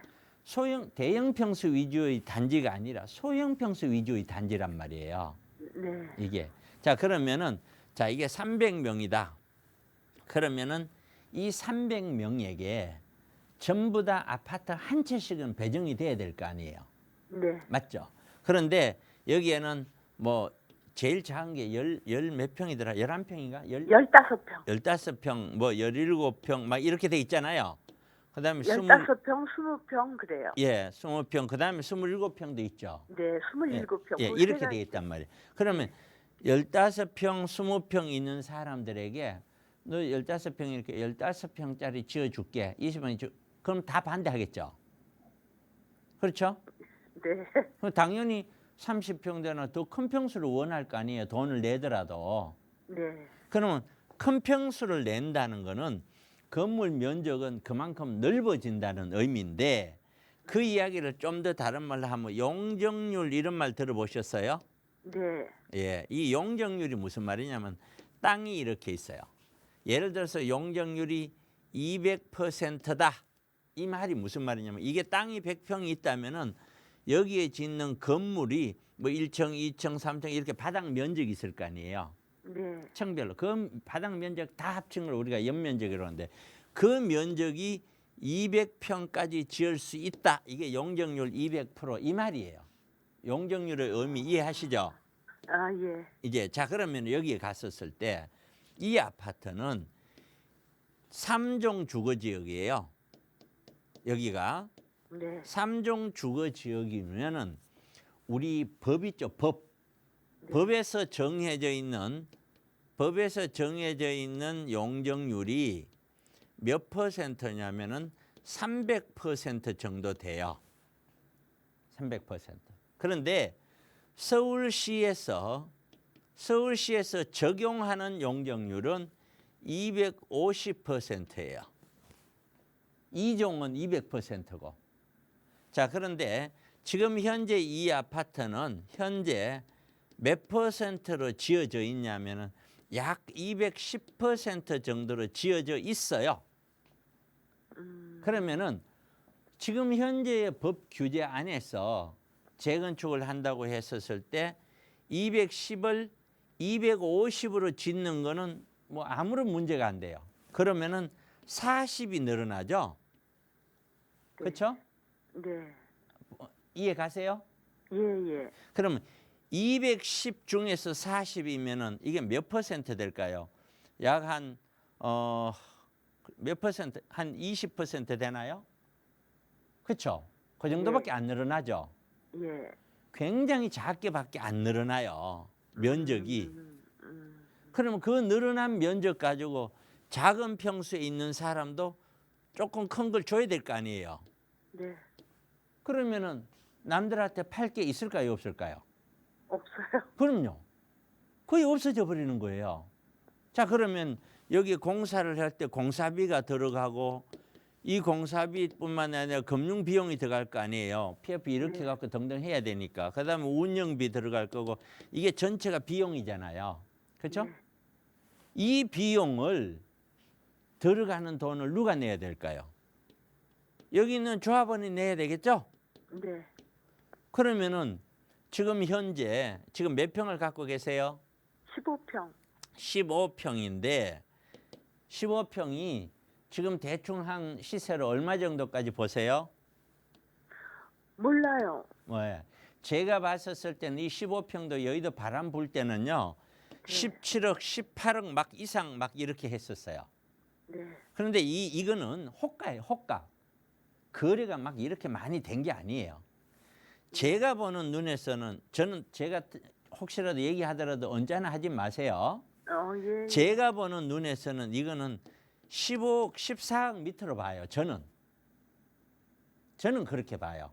S2: 대형 평수 위주의 단지가 아니라 소형 평수 위주의 단지란 말이에요.
S3: 네.
S2: 이게. 자, 그러면은 자, 이게 300명이다. 그러면은 이 300명에게 전부 다 아파트 한 채씩은 배정이 돼야 될 거 아니에요.
S3: 네.
S2: 맞죠? 그런데 여기에는 뭐 제일 작은 게 열 몇 평이더라? 11평인가?
S3: 15평.
S2: 15평, 뭐 17평 막 이렇게 돼 있잖아요. 그다음에
S3: 15평, 20평 그래요.
S2: 20평, 그다음에 27평도 있죠.
S3: 네, 27평.
S2: 예, 이렇게 돼 있단 말이에요. 그러면 15평, 20평 있는 사람들에게 너 15평 이렇게 15평짜리 지어 줄게. 20평 주. 그럼 다 반대하겠죠. 그렇죠?
S3: 네.
S2: 그럼 당연히 30평 되나 더 큰 평수를 원할 거 아니에요. 돈을 내더라도.
S3: 네.
S2: 그러면 큰 평수를 낸다는 거는 건물 면적은 그만큼 넓어진다는 의미인데, 그 이야기를 좀 더 다른 말로 하면 용적률, 이런 말 들어보셨어요?
S3: 네.
S2: 예, 이 용적률이 무슨 말이냐면 땅이 이렇게 있어요. 예를 들어서 용적률이 200%다. 이 말이 무슨 말이냐면, 이게 땅이 100평이 있다면은 여기에 짓는 건물이 뭐 1층, 2층, 3층 이렇게 바닥 면적이 있을 거 아니에요.
S3: 네.
S2: 층별로 그 바닥 면적 다 합친 걸 우리가 연면적이라고 하는데, 그 면적이 200평까지 지을 수 있다. 이게 용적률 200% 이 말이에요. 용적률의 의미 이해하시죠?
S3: 아, 예.
S2: 이제 자, 그러면 여기에 갔었을 때 이 아파트는 3종 주거 지역이에요. 여기가
S3: 네.
S2: 3종 주거 지역이면은 우리 법 있죠, 법. 법에서 정해져 있는 용적률이 몇 퍼센트냐면은 300% 정도 돼요. 300%. 그런데 서울시에서 적용하는 용적률은 250%예요. 2종은 200%고. 자, 그런데 지금 현재 이 아파트는 현재 몇 퍼센트로 지어져 있냐면은 약 210% 정도로 지어져 있어요. 그러면은 지금 현재의 법 규제 안에서 재건축을 한다고 했었을 때 210을 250으로 짓는 거는 뭐 아무런 문제가 안 돼요. 그러면은 40이 늘어나죠. 그렇죠?
S3: 네.
S2: 이해 가세요?
S3: 예, 예.
S2: 그러면 210 중에서 40이면은 이게 몇 퍼센트 될까요? 약 한 몇 퍼센트? 한 20% 되나요? 그렇죠? 그 정도밖에 안 늘어나죠.
S3: 예.
S2: 굉장히 작게밖에 안 늘어나요. 면적이. 그러면 그 늘어난 면적 가지고 작은 평수에 있는 사람도 조금 큰 걸 줘야 될 거 아니에요.
S3: 네.
S2: 그러면은 남들한테 팔 게 있을까요, 없을까요?
S3: 없어요.
S2: 그럼요. 거의 없어져 버리는 거예요. 자, 그러면 여기 공사를 할 때 공사비가 들어가고, 이 공사비뿐만 아니라 금융 비용이 들어갈 거 아니에요. PF 이렇게 갖고 등등 해야 되니까. 그다음에 운영비 들어갈 거고, 이게 전체가 비용이잖아요. 그렇죠? 이 비용을 들어가는 돈을 누가 내야 될까요? 여기 있는 조합원이 내야 되겠죠?
S3: 네.
S2: 그러면은 지금 현재 몇 평을 갖고 계세요?
S3: 15평.
S2: 15평인데 15평이 지금 대충 한 시세로 얼마 정도까지 보세요?
S3: 몰라요.
S2: 뭐예요? 제가 봤었을 때는 이 15평도 여의도 바람 불 때는요.
S3: 네.
S2: 17억, 18억 막 이상 막 이렇게 했었어요.
S3: 네.
S2: 그런데 이거는 호가예요, 호가. 거래가 막 이렇게 많이 된 게 아니에요. 제가 보는 눈에서는 저는 제가 혹시라도 얘기하더라도 언짢아 하지 마세요.
S3: 예.
S2: 제가 보는 눈에서는 이거는 15억, 14억 밑으로 봐요. 저는 그렇게 봐요.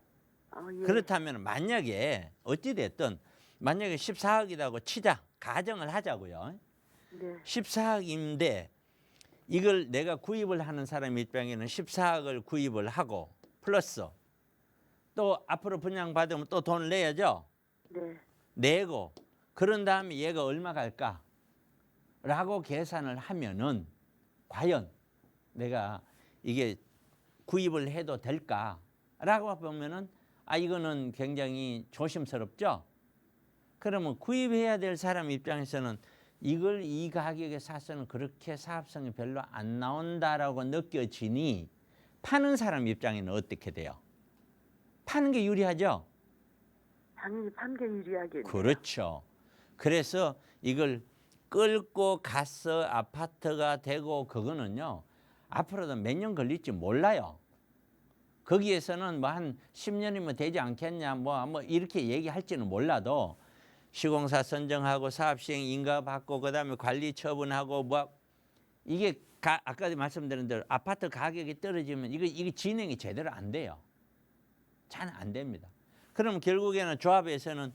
S3: 예.
S2: 그렇다면 만약에 어찌 됐든 만약에 14억이라고 치자. 가정을 하자고요.
S3: 네.
S2: 14억인데 이걸 내가 구입을 하는 사람 입장에는 14억을 구입을 하고 플러스 또 앞으로 분양받으면 또 돈을 내야죠.
S3: 네.
S2: 내고 그런 다음에 얘가 얼마 갈까라고 계산을 하면은 과연 내가 이게 구입을 해도 될까라고 보면은 이거는 굉장히 조심스럽죠. 그러면 구입해야 될 사람 입장에서는 이걸 이 가격에 사서는 그렇게 사업성이 별로 안 나온다라고 느껴지니 파는 사람 입장에는 어떻게 돼요? 파는 게 유리하죠?
S3: 당연히 판게 유리하겠네요.
S2: 그렇죠. 그래서 이걸 끌고 가서 아파트가 되고 그거는요. 앞으로도 몇 년 걸릴지 몰라요. 거기에서는 뭐 한 10년이면 되지 않겠냐 뭐 이렇게 얘기할지는 몰라도 시공사 선정하고 사업시행 인가 받고 그다음에 관리 처분하고 뭐 이게 아까도 말씀드린 대로 아파트 가격이 떨어지면 이게 진행이 제대로 안 돼요. 잘 안 됩니다. 그럼 결국에는 조합에서는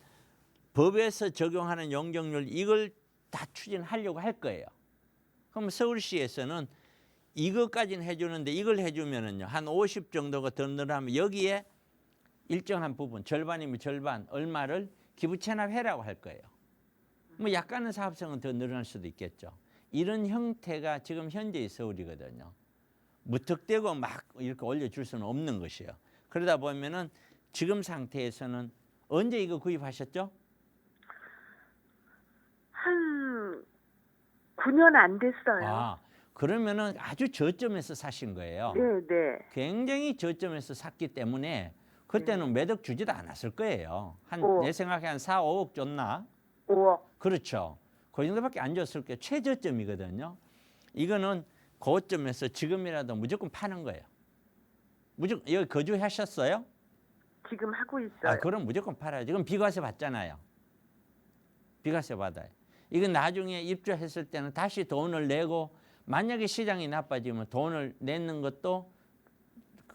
S2: 법에서 적용하는 용적률 이걸 다 추진하려고 할 거예요. 그럼 서울시에서는 이것까지는 해주는데 이걸 해주면은요 한 50 정도가 더 늘어나면 여기에 일정한 부분 절반이면 절반 얼마를 기부 체납해라고 할 거예요. 뭐 약간은 사업성은 더 늘어날 수도 있겠죠. 이런 형태가 지금 현재의 서울이거든요. 무턱대고 막 이렇게 올려줄 수는 없는 것이에요. 그러다 보면은 지금 상태에서는 언제 이거 구입하셨죠?
S3: 한 9년 안 됐어요.
S2: 그러면은 아주 저점에서 사신 거예요.
S3: 네, 네.
S2: 굉장히 저점에서 샀기 때문에 그때는 매덕 주지도 않았을 거예요. 내 생각에 한 4, 5억 줬나?
S3: 5억.
S2: 그렇죠. 그 정도밖에 안 줬을 게 최저점이거든요. 이거는 고점에서 지금이라도 무조건 파는 거예요. 무조건 여기 거주하셨어요?
S3: 지금 하고 있어요.
S2: 그럼 무조건 팔아요. 지금 비과세 받잖아요. 비과세 받아요. 이건 나중에 입주했을 때는 다시 돈을 내고 만약에 시장이 나빠지면 돈을 내는 것도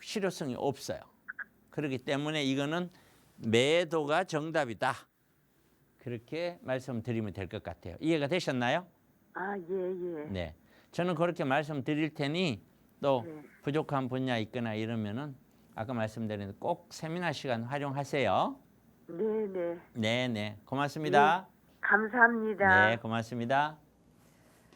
S2: 실효성이 없어요. 그렇기 때문에 이거는 매도가 정답이다. 그렇게 말씀드리면 될 것 같아요. 이해가 되셨나요?
S3: 예.
S2: 네. 저는 그렇게 말씀드릴 테니 또
S3: 네.
S2: 부족한 분야 있거나 이러면은 아까 말씀드린 꼭 세미나 시간 활용하세요.
S3: 네.
S2: 네. 고맙습니다.
S3: 감사합니다.
S2: 네, 고맙습니다.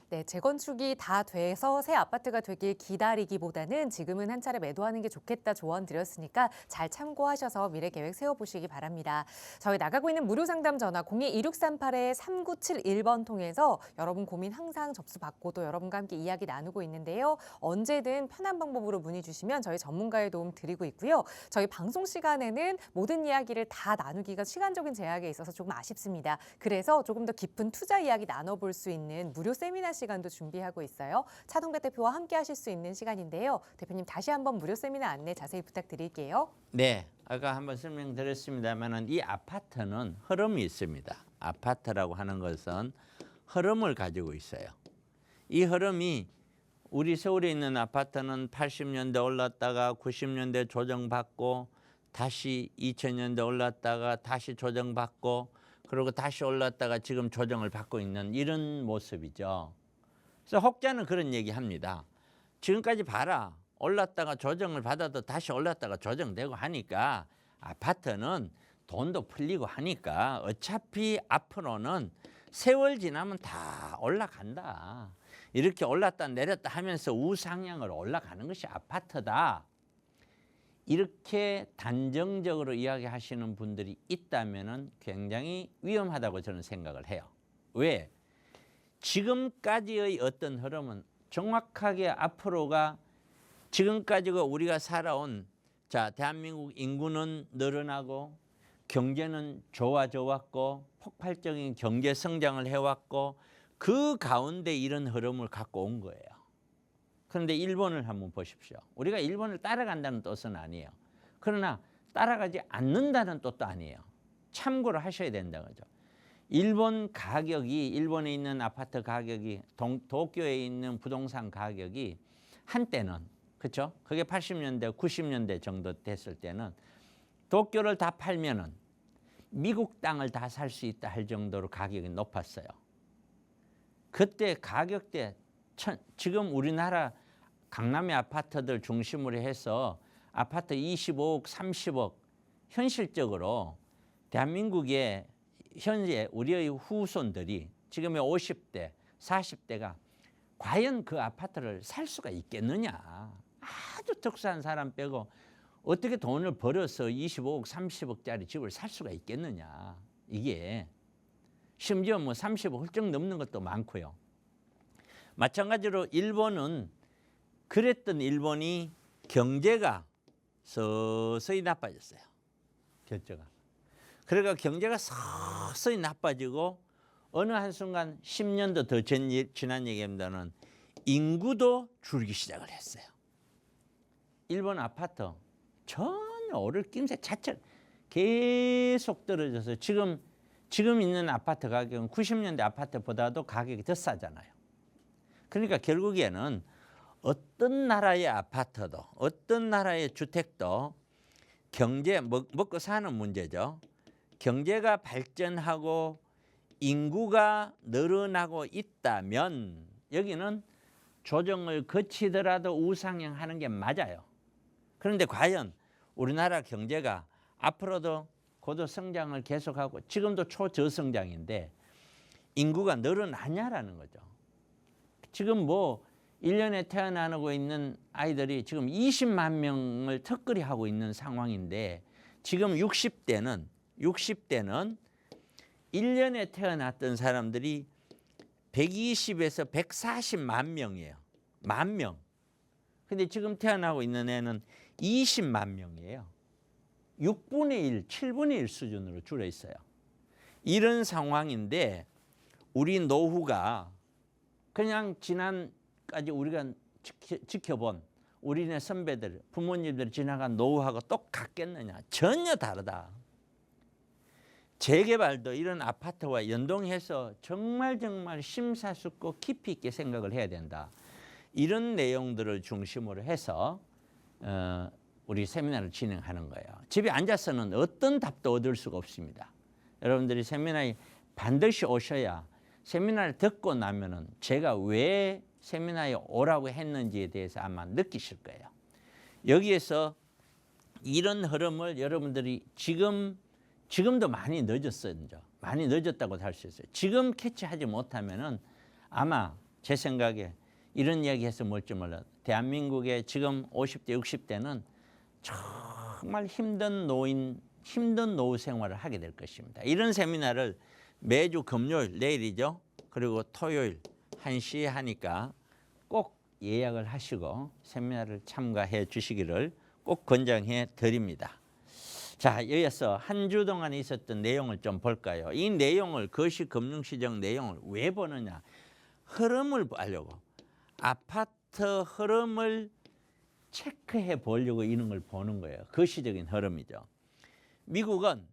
S1: 네, 재건축이 다 돼서 새 아파트가 되길 기다리기보다는 지금은 한 차례 매도하는 게 좋겠다 조언 드렸으니까 잘 참고하셔서 미래 계획 세워보시기 바랍니다. 저희 나가고 있는 무료 상담 전화 02-2638-3971번 통해서 여러분 고민 항상 접수 받고 또 여러분과 함께 이야기 나누고 있는데요. 언제든 편한 방법으로 문의 주시면 저희 전문가의 도움 드리고 있고요. 저희 방송 시간에는 모든 이야기를 다 나누기가 시간적인 제약에 있어서 조금 아쉽습니다. 그래서 조금 더 깊은 투자 이야기 나눠볼 수 있는 무료 세미나 시간도 준비하고 있어요. 차동배 대표와 함께 하실 수 있는 시간인데요. 대표님 다시 한번 무료 세미나 안내 자세히 부탁드릴게요.
S2: 네, 아까 한번 설명드렸습니다만은 이 아파트는 흐름이 있습니다. 아파트라고 하는 것은 흐름을 가지고 있어요. 이 흐름이 우리 서울에 있는 아파트는 80년대 올랐다가 90년대 조정받고 다시 2000년대 올랐다가 다시 조정받고 그리고 다시 올랐다가 지금 조정을 받고 있는 이런 모습이죠. 그래서 혹자는 그런 얘기합니다. 지금까지 봐라. 올랐다가 조정을 받아도 다시 올랐다가 조정되고 하니까 아파트는 돈도 풀리고 하니까 어차피 앞으로는 세월 지나면 다 올라간다. 이렇게 올랐다 내렸다 하면서 우상향으로 올라가는 것이 아파트다. 이렇게 단정적으로 이야기하시는 분들이 있다면 굉장히 위험하다고 저는 생각을 해요. 왜? 지금까지의 어떤 흐름은 정확하게 앞으로가 지금까지 우리가 살아온 대한민국 인구는 늘어나고 경제는 좋아졌고 폭발적인 경제 성장을 해왔고 그 가운데 이런 흐름을 갖고 온 거예요. 그런데 일본을 한번 보십시오. 우리가 일본을 따라간다는 뜻은 아니에요. 그러나 따라가지 않는다는 뜻도 아니에요. 참고를 하셔야 된다 거죠. 일본 가격이, 일본에 있는 아파트 가격이, 도쿄에 있는 부동산 가격이 한때는, 그렇죠? 그게 80년대, 90년대 정도 됐을 때는 도쿄를 다 팔면은 미국 땅을 다 살 수 있다 할 정도로 가격이 높았어요. 그때 가격대, 지금 우리나라 강남의 아파트들 중심으로 해서 아파트 25억, 30억, 현실적으로 대한민국의 현재 우리의 후손들이 지금의 50대, 40대가 과연 그 아파트를 살 수가 있겠느냐. 아주 특수한 사람 빼고 어떻게 돈을 벌어서 25억, 30억짜리 집을 살 수가 있겠느냐. 이게 심지어 뭐 30억 훌쩍 넘는 것도 많고요. 마찬가지로 일본은 그랬던 일본이 경제가 서서히 나빠졌어요. 경제가. 그러니까 경제가 서서히 나빠지고 어느 한순간 10년도 더 지난 얘기입니다는 인구도 줄기 시작을 했어요. 일본 아파트 전혀 오를 낌새 자체가 계속 떨어져서 지금 있는 아파트 가격은 90년대 아파트보다도 가격이 더 싸잖아요. 그러니까 결국에는 어떤 나라의 아파트도 어떤 나라의 주택도 경제 먹고 사는 문제죠. 경제가 발전하고 인구가 늘어나고 있다면 여기는 조정을 거치더라도 우상향하는 게 맞아요. 그런데 과연 우리나라 경제가 앞으로도 고도 성장을 계속하고 지금도 초저성장인데 인구가 늘어나냐라는 거죠. 지금 뭐 1년에 태어나고 있는 아이들이 지금 20만 명을 턱걸이 하고 있는 상황인데 지금 60대는 1년에 태어났던 사람들이 120에서 140만 명이에요. 만 명. 근데 지금 태어나고 있는 애는 20만 명이에요. 6분의 1, 7분의 1 수준으로 줄어 있어요. 이런 상황인데 우리 노후가 그냥 지난까지 우리가 지켜본 우리네 선배들, 부모님들이 지나간 노후하고 똑같겠느냐? 전혀 다르다. 재개발도 이런 아파트와 연동해서 정말 심사숙고 깊이 있게 생각을 해야 된다. 이런 내용들을 중심으로 해서 우리 세미나를 진행하는 거예요. 집에 앉아서는 어떤 답도 얻을 수가 없습니다. 여러분들이 세미나에 반드시 오셔야 세미나를 듣고 나면은 제가 왜 세미나에 오라고 했는지에 대해서 아마 느끼실 거예요. 여기에서 이런 흐름을 여러분들이 지금도 많이 늦었어요. 많이 늦었다고 할 수 있어요. 지금 캐치하지 못하면은 아마 제 생각에 이런 이야기해서 뭘지 몰라도 대한민국의 지금 50대, 60대는 정말 힘든 노후 생활을 하게 될 것입니다. 이런 세미나를 매주 금요일, 내일이죠. 그리고 토요일 1시에 하니까 꼭 예약을 하시고 세미나를 참가해 주시기를 꼭 권장해 드립니다. 자, 이어서 한 주 동안 있었던 내용을 좀 볼까요? 이 내용을 거시금융시장 내용을 왜 보느냐? 흐름을 보려고. 아파트 흐름을 체크해 보려고 이런 걸 보는 거예요. 거시적인 흐름이죠. 미국은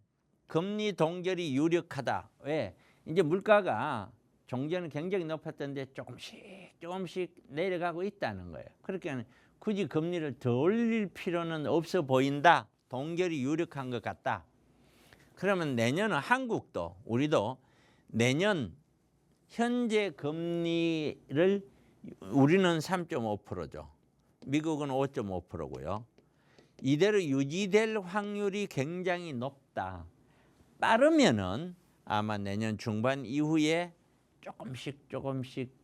S2: 금리 동결이 유력하다. 왜? 이제 물가가 종전은 굉장히 높았던데 조금씩 내려가고 있다는 거예요. 그렇게 굳이 금리를 더 올릴 필요는 없어 보인다. 동결이 유력한 것 같다. 그러면 내년은 한국도 우리도 내년 현재 금리를 우리는 3.5%죠. 미국은 5.5%고요. 이대로 유지될 확률이 굉장히 높다. 빠르면은 아마 내년 중반 이후에 조금씩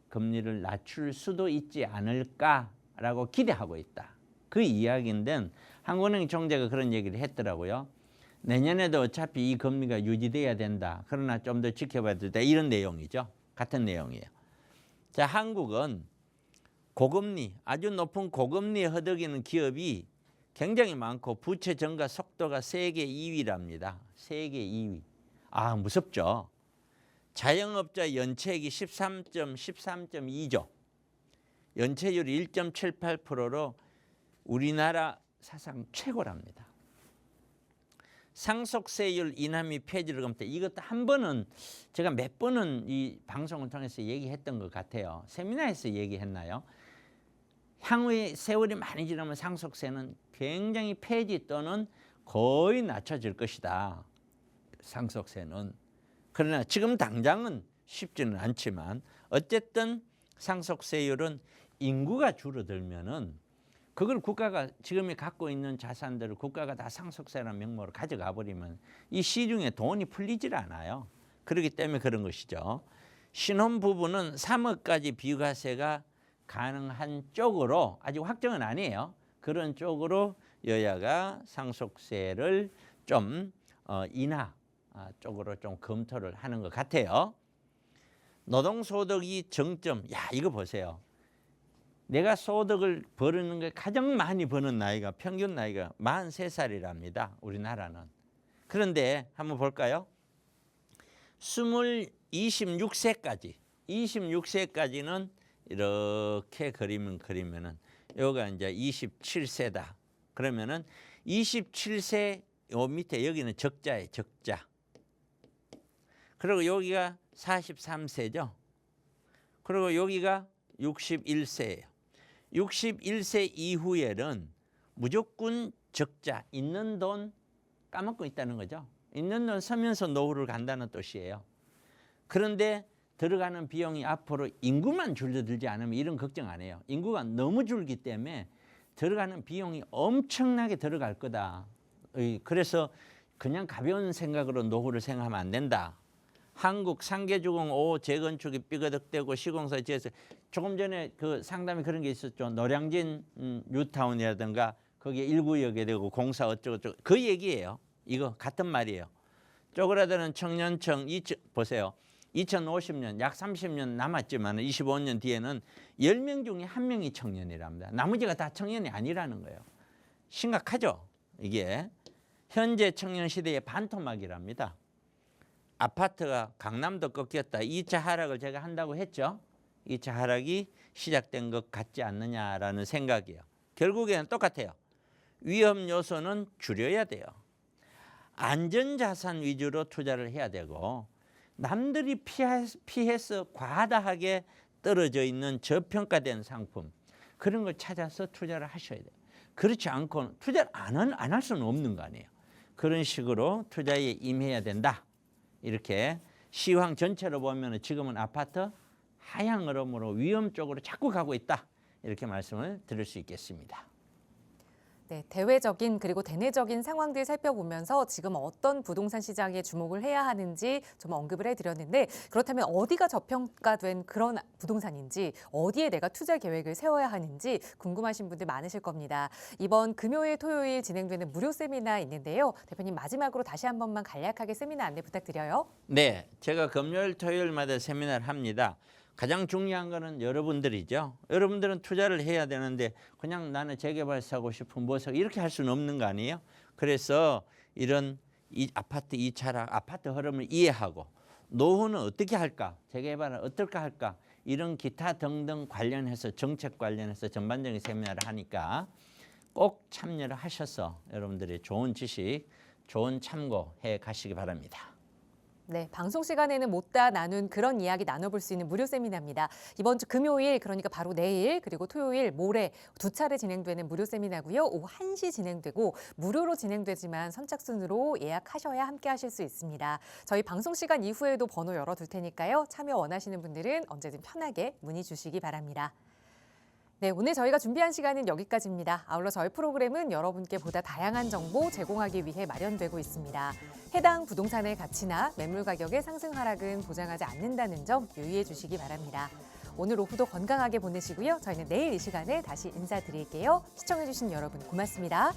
S2: 금리를 낮출 수도 있지 않을까라고 기대하고 있다. 그 이야기인데 한국은행 총재가 그런 얘기를 했더라고요. 내년에도 어차피 이 금리가 유지돼야 된다. 그러나 좀 더 지켜봐야 된다. 이런 내용이죠. 같은 내용이에요. 자, 한국은 고금리, 아주 높은 고금리에 허덕이는 기업이 굉장히 많고 부채 증가 속도가 세계 2위랍니다. 세계 2위. 아, 무섭죠. 자영업자 연체액이 13.2조. 연체율이 1.78%로 우리나라 사상 최고랍니다. 상속세율 인하 및 폐지를 검토. 이것도 한 번은 제가 몇 번은 이 방송을 통해서 얘기했던 것 같아요. 세미나에서 얘기했나요? 향후에 세월이 많이 지나면 상속세는 굉장히 폐지 또는 거의 낮춰질 것이다. 상속세는. 그러나 지금 당장은 쉽지는 않지만 어쨌든 상속세율은 인구가 줄어들면은 그걸 국가가 지금이 갖고 있는 자산들을 국가가 다 상속세라는 명목으로 가져가 버리면 이 시중에 돈이 풀리질 않아요. 그렇기 때문에 그런 것이죠. 신혼부부는 3억까지 비과세가 가능한 쪽으로, 아직 확정은 아니에요. 그런 쪽으로 여야가 상속세를 좀 인하 쪽으로 좀 검토를 하는 것 같아요. 노동소득이 정점. 야, 이거 보세요. 내가 소득을 벌는 게 가장 많이 버는 나이가 평균 나이가 43살이랍니다. 우리나라는. 그런데 한번 볼까요? 26세까지는 이렇게 그리면은 여기가 이제 27세다. 그러면은 27세 요 밑에 여기는 적자예요. 적자. 그리고 여기가 43세죠. 그리고 여기가 61세예요. 61세 이후에는 무조건 적자, 있는 돈 까먹고 있다는 거죠. 있는 돈 쓰면서 노후를 간다는 뜻이에요. 그런데 들어가는 비용이 앞으로 인구만 줄어들지 않으면 이런 걱정 안 해요. 인구가 너무 줄기 때문에 들어가는 비용이 엄청나게 들어갈 거다. 그래서 그냥 가벼운 생각으로 노후를 생각하면 안 된다. 한국 상계주공 5호 재건축이 삐거덕대고 시공사 지어서 조금 전에 그 상담에 그런 게 있었죠. 노량진 뉴타운이라든가 거기에 1구역에 되고 공사 어쩌고저쩌고 그 얘기예요. 이거 같은 말이에요. 쪼그라드는 청년층 보세요. 2050년 약 30년 남았지만 25년 뒤에는 10명 중에 1명이 청년이랍니다. 나머지가 다 청년이 아니라는 거예요. 심각하죠. 이게 현재 청년 시대의 반토막이랍니다. 아파트가 강남도 꺾였다. 2차 하락을 제가 한다고 했죠. 2차 하락이 시작된 것 같지 않느냐라는 생각이에요. 결국에는 똑같아요. 위험 요소는 줄여야 돼요. 안전자산 위주로 투자를 해야 되고 남들이 피해서 과다하게 떨어져 있는 저평가된 상품 그런 걸 찾아서 투자를 하셔야 돼요. 그렇지 않고는 투자를 안 할 수는 없는 거 아니에요. 그런 식으로 투자에 임해야 된다. 이렇게 시황 전체로 보면 지금은 아파트 하향 흐름으로 위험 쪽으로 자꾸 가고 있다. 이렇게 말씀을 드릴 수 있겠습니다.
S1: 네, 대외적인 그리고 대내적인 상황들 살펴보면서 지금 어떤 부동산 시장에 주목을 해야 하는지 좀 언급을 해드렸는데 그렇다면 어디가 저평가된 그런 부동산인지 어디에 내가 투자 계획을 세워야 하는지 궁금하신 분들 많으실 겁니다. 이번 금요일, 토요일 진행되는 무료 세미나 있는데요. 대표님 마지막으로 다시 한 번만 간략하게 세미나 안내 부탁드려요.
S2: 네, 제가 금요일, 토요일마다 세미나를 합니다. 가장 중요한 거는 여러분들이죠. 여러분들은 투자를 해야 되는데 그냥 나는 재개발 사고 싶은 뭐 사고 이렇게 할 수는 없는 거 아니에요? 그래서 이런 아파트 2차락, 아파트 흐름을 이해하고 노후는 어떻게 할까? 재개발은 어떨까 할까? 이런 기타 등등 관련해서 정책 관련해서 전반적인 세미나를 하니까 꼭 참여를 하셔서 여러분들이 좋은 지식, 좋은 참고해 가시기 바랍니다.
S1: 네, 방송 시간에는 못다 나눈 그런 이야기 나눠볼 수 있는 무료 세미나입니다. 이번 주 금요일, 그러니까 바로 내일, 그리고 토요일, 모레 두 차례 진행되는 무료 세미나고요. 오후 1시 진행되고 무료로 진행되지만 선착순으로 예약하셔야 함께 하실 수 있습니다. 저희 방송 시간 이후에도 번호 열어둘 테니까요. 참여 원하시는 분들은 언제든 편하게 문의 주시기 바랍니다. 네, 오늘 저희가 준비한 시간은 여기까지입니다. 아울러 저희 프로그램은 여러분께 보다 다양한 정보 제공하기 위해 마련되고 있습니다. 해당 부동산의 가치나 매물 가격의 상승 하락은 보장하지 않는다는 점 유의해 주시기 바랍니다. 오늘 오후도 건강하게 보내시고요. 저희는 내일 이 시간에 다시 인사드릴게요. 시청해 주신 여러분 고맙습니다.